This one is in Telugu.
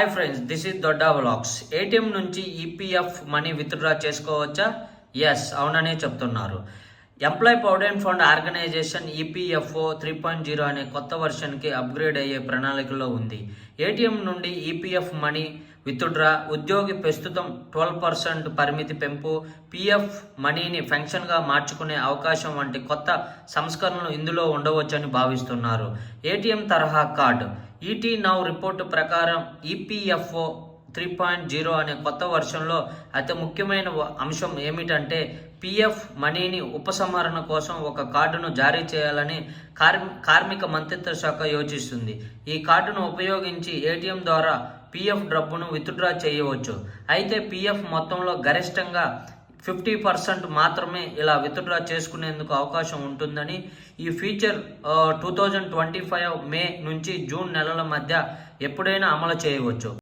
Hi friends, this is Dodda vlogs. ATM నుంచి ఈపీఎఫ్ మనీ విత్డ్రా చేసుకోవచ్చా? ఎస్, అవుననే చెప్తున్నారు. Employee provident fund organisation EPFO 3.0 అనే కొత్త వర్షన్కి అప్గ్రేడ్ అయ్యే ప్రణాళికలో ఉంది. ఏటీఎం నుండి ఈపీఎఫ్ మనీ విత్డ్రా, ఉద్యోగి ప్రస్తుతం 12% పరిమితి పెంపు, పీఎఫ్ మనీని పెన్షన్గా మార్చుకునే అవకాశం వంటి కొత్త సంస్కరణలు ఇందులో ఉండవచ్చని భావిస్తున్నారు. ఏటీఎం తరహా కార్డు ఈటీ నౌ రిపోర్టు ప్రకారం ఈపీఎఫ్ఓ 3.0 అనే కొత్త వర్షన్లో అతి ముఖ్యమైన అంశం ఏమిటంటే పీఎఫ్ మనీని ఉపసంహరణ కోసం ఒక కార్డును జారీ చేయాలని కార్మిక మంత్రిత్వ శాఖ యోచిస్తుంది. ఈ కార్డును ఉపయోగించి ఏటీఎం ద్వారా పీఎఫ్ డబ్బును విత్డ్రా చేయవచ్చు. అయితే పీఎఫ్ మొత్తంలో గరిష్టంగా 50% మాత్రమే ఇలా విత్డ్రా చేసుకునేందుకు అవకాశం ఉంటుందని, ఈ ఫీచర్ 2025 మే నుంచి జూన్ నెలల మధ్య ఎప్పుడైనా అమలు చేయవచ్చు.